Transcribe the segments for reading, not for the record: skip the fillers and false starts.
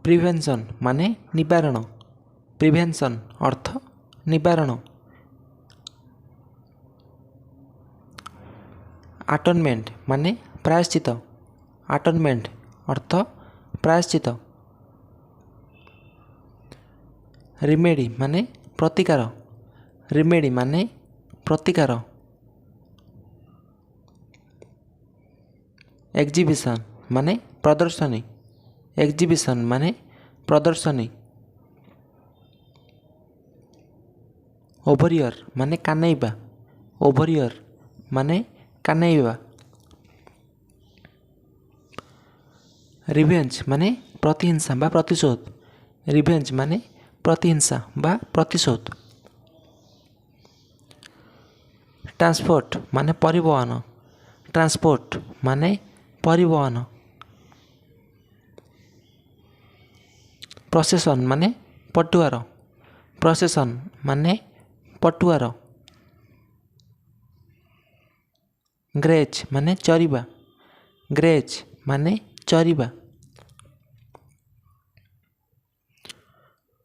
Prevention ମାନେ ନିବାରଣ। Prevention ଅର୍ଥ ନିବାରଣ। ଆଟନମେଣ୍ଟ ମାନେ ପ୍ରାୟଶ୍ଚିତ। ଆଟନମେଣ୍ଟ ଅର୍ଥ ପ୍ରାୟଶ୍ଚିତ। ରିମେଡ଼ି ମାନେ ପ୍ରତିକାର। ରିମେଡ଼ି ମାନେ ପ୍ରତିକାର। ଏକ୍ଜିବିସନ୍ ମାନେ ପ୍ରଦର୍ଶନୀ। ଏକ୍ଜିବିସନ୍ ମାନେ ପ୍ରଦର୍ଶନୀ। ଓଭରିୟର୍ ମାନେ କାନେଇବା। ଓଭରିୟର୍ ମାନେ କାନେଇବା। ରିଭେଞ୍ଜ ମାନେ ପ୍ରତିହିଂସା ବା ପ୍ରତିଶୋଧ। ରିଭେଞ୍ଜ ମାନେ ପ୍ରତିହିଂସା ବା ପ୍ରତିଶୋଧ। ଟ୍ରାନ୍ସପୋର୍ଟ ମାନେ ପରିବହନ। ଟ୍ରାନ୍ସପୋର୍ଟ ମାନେ ପରିବହନ। ପ୍ରସେସନ୍ ମାନେ ପଟୁଆର। ପ୍ରସେସନ୍ ମାନେ ପଟୁଆର। ଗ୍ରେଜ୍ ମାନେ ଚରିବା। ଗ୍ରେଜ୍ ମାନେ ଚରିବା।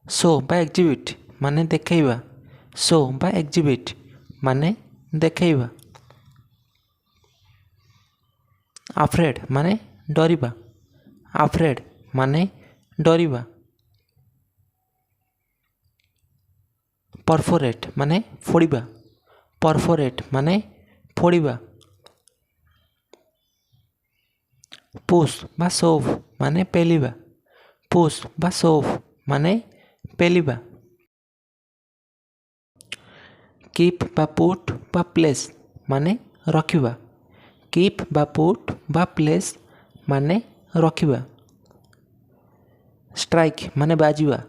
ଶୋ ବା ଏକ୍ଜିବିଟ୍ ମାନେ ଦେଖାଇବା। ଶୋ ବା ଏକ୍ଜିବିଟ୍ ମାନେ ଦେଖାଇବା। ଆଫ୍ରେଡ୍ ମାନେ ଡରିବା। ଆଫ୍ରେଡ୍ ମାନେ ଡରିବା। ପରଫୋରେଟ୍ ମାନେ ଫୋଡ଼ିବା। ପରଫୋରେଟ୍ ମାନେ ଫୋଡ଼ିବା। ପୁସ୍ ବା ଶୋଭ୍ ମାନେ ପେଲିବା। ପୁସ୍ ବା ଶୋଭ୍ ମାନେ ପେଲିବା। କିପ୍ ବା ପୁଟ୍ ବା ପ୍ଲେସ୍ ମାନେ ରଖିବା। କିପ୍ ବା ପୁଟ୍ ବା ପ୍ଲେସ୍ ମାନେ ରଖିବା। ଷ୍ଟ୍ରାଇକ୍ ମାନେ ବାଜିବା।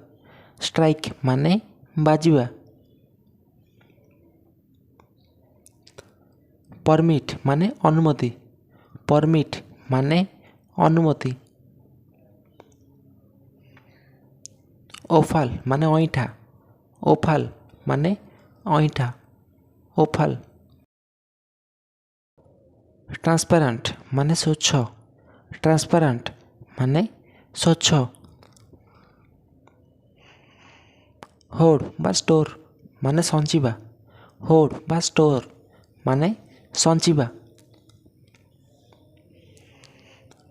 ଷ୍ଟ୍ରାଇକ୍ ମାନେ ବାଜିବା। ପରମିଟ୍ ମାନେ ଅନୁମତି। ପରମିଟ୍ ମାନେ ଅନୁମତି। ଓଫାଲ୍ ମାନେ ଅଇଁଠା। ଓଫାଲ୍ ମାନେ ଅଇଁଠା। ଓଫାଲ୍। ଟ୍ରାନ୍ସପାରାଣ୍ଟ ମାନେ ସ୍ୱଚ୍ଛ। ଟ୍ରାନ୍ସପାରାଣ୍ଟ ମାନେ ସ୍ୱଚ୍ଛ। ହୋର୍ଡ ବା ଷ୍ଟୋର୍ ମାନେ ସଞ୍ଚିବା। ହୋର୍ଡ ବା ଷ୍ଟୋର୍ ମାନେ ସଞ୍ଚିବା।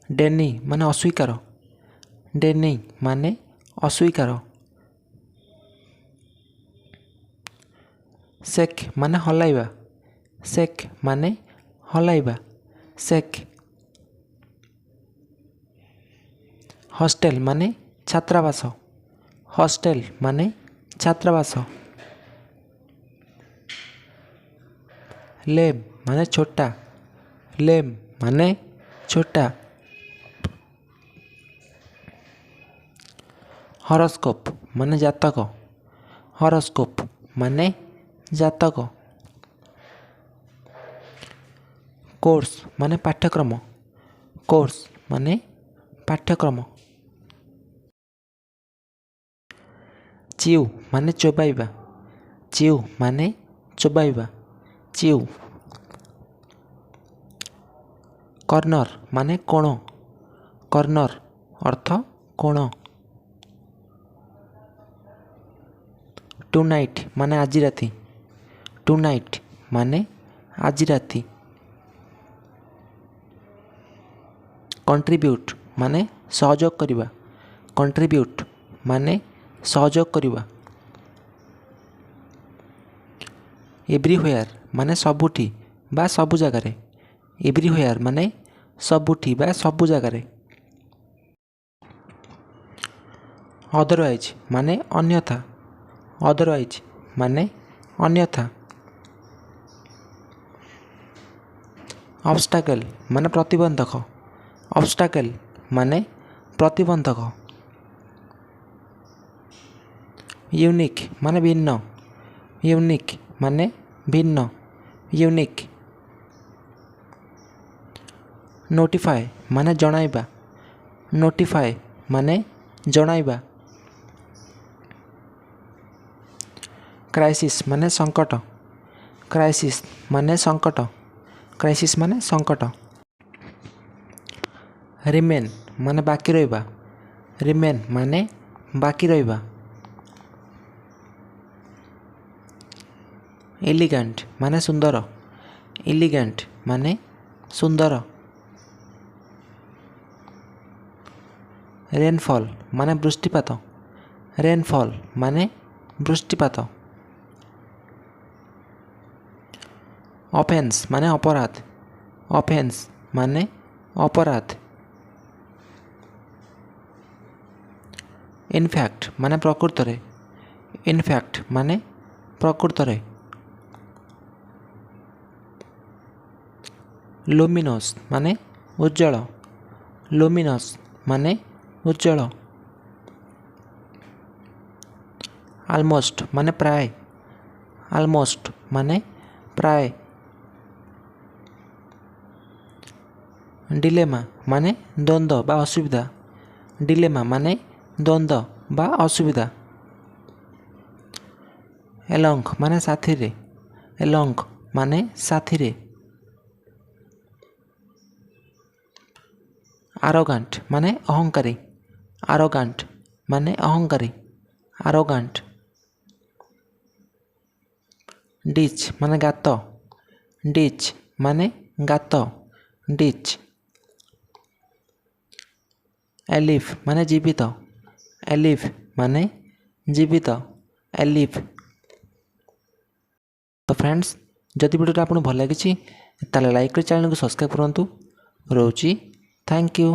ଡେନି ମାନେ ଅସ୍ୱୀକାର। ଡେନି ମାନେ ଅସ୍ୱୀକାର। ସେକ୍ ମାନେ ହଲାଇବା। ସେକ୍ ମାନେ ହଲାଇବା। ସେକ୍। ହଷ୍ଟେଲ୍ ମାନେ ଛାତ୍ରାବାସ। ହଷ୍ଟେଲ୍ ମାନେ ଛାତ୍ରାବାସ। ଲେମ୍ ମାନେ ଛୋଟା। ଲେମ୍ ମାନେ ଛୋଟା। ହରସ୍କୋପ୍ ମାନେ ଜାତକ। ହରସ୍କୋପ୍ ମାନେ ଜାତକ। କୋର୍ସ ମାନେ ପାଠ୍ୟକ୍ରମ। କୋର୍ସ ମାନେ ପାଠ୍ୟକ୍ରମ। ଚିଉ ମାନେ ଚୋବାଇବା। ଚିଉ ମାନେ ଚୋବାଇବା। ଚିଉ। କର୍ଣ୍ଣର ମାନେ କୋଣ। କର୍ଣ୍ଣର ଅର୍ଥ କୋଣ। ଟୁ ନାଇଟ୍ ମାନେ ଆଜି ରାତି। ଟୁ ନାଇଟ୍ ମାନେ ଆଜି ରାତି। କଣ୍ଟ୍ରିବ୍ୟୁଟ୍ ମାନେ ସହଯୋଗ କରିବା। କଣ୍ଟ୍ରିବ୍ୟୁଟ୍ ମାନେ ସହଯୋଗ କରିବା। ଏଭ୍ରିହ୍ୱେୟାର୍ ମାନେ ସବୁଠି ବା ସବୁ ଜାଗାରେ। ଏଭ୍ରିହ୍ୱେୟାର୍ ମାନେ ସବୁଠି ବା ସବୁ ଜାଗାରେ। ଅଦରୱାଇଜ୍ ମାନେ ଅନ୍ୟଥା। ଅଦରୱାଇଜ୍ ମାନେ ଅନ୍ୟଥା। ଅବଷ୍ଟାକଲ୍ ମାନେ ପ୍ରତିବନ୍ଧକ। ଅବଷ୍ଟାକଲ୍ ମାନେ ପ୍ରତିବନ୍ଧକ। ୟୁନିକ୍ ମାନେ ଭିନ୍ନ। ୟୁନିକ୍ ମାନେ ଭିନ୍ନ। ୟୁନିକ୍। ନୋଟିଫାଏ ମାନେ ଜଣାଇବା। ନୋଟିଫାଏ ମାନେ ଜଣାଇବା। କ୍ରାଇସିସ୍ ମାନେ ସଙ୍କଟ। କ୍ରାଇସିସ୍ ମାନେ ସଙ୍କଟ। କ୍ରାଇସିସ୍ ମାନେ ସଙ୍କଟ। ରିମେନ୍ ମାନେ ବାକି ରହିବା। ରିମେନ୍ ମାନେ ବାକି ରହିବା। ଏଲିଗାଣ୍ଟ ମାନେ ସୁନ୍ଦର। ଏଲିଗାଣ୍ଟ ମାନେ ସୁନ୍ଦର। ରେନଫଲ୍ ମାନେ ବୃଷ୍ଟିପାତ। ରେନଫଲ୍ ମାନେ ବୃଷ୍ଟିପାତ। ଅଫେନ୍ସ ମାନେ ଅପରାଧ। ଅଫେନ୍ସ ମାନେ ଅପରାଧ। ଇନଫ୍ୟାକ୍ଟ ମାନେ ପ୍ରକୃତରେ। ଇନଫ୍ୟାକ୍ଟ ମାନେ ପ୍ରକୃତରେ। ଲୁମିନସ୍ ମାନେ ଉଜ୍ଜଳ। ଲୁମିନସ୍ ମାନେ ଉଜ୍ଜଳ। ଆଲମୋଷ୍ଟ ମାନେ ପ୍ରାୟ। ଆଲମୋଷ୍ଟ ମାନେ ପ୍ରାୟ। ଡିଲେମା ମାନେ ଦ୍ୱନ୍ଦ୍ୱ ବା ଅସୁବିଧା। ଡିଲେମା ମାନେ ଦ୍ୱନ୍ଦ୍ୱ ବା ଅସୁବିଧା। ଏଲଙ୍ଗ ମାନେ ସାଥିରେ। ଏଲଙ୍ଗ ମାନେ ସାଥିରେ। ଆରୋଗାଣ୍ଟ ମାନେ ଅହଂକାରୀ। ଆରୋଗାଣ୍ଟ ମାନେ ଅହଂକାରୀ। ଆରୋଗାଣ୍ଟ। ଡିଚ୍ ମାନେ ଗାତ। ଡିଚ୍ ମାନେ ଗାତ। ଡିଚ୍। ଏଲିଫ୍ ମାନେ ଜୀବିତ। ଏଲିଫ୍ ମାନେ ଜୀବିତ। ଏଲିଫ୍। ତ ଫ୍ରେଣ୍ଡସ୍, ଯଦି ଭିଡ଼ିଓଟା ଆପଣଙ୍କୁ ଭଲ ଲାଗିଛି ତାହେଲେ ଲାଇକ୍ କରି ଚ୍ୟାନେଲକୁ ସବସ୍କ୍ରାଇବ୍ କରନ୍ତୁ। ରହୁଛି। Thank you.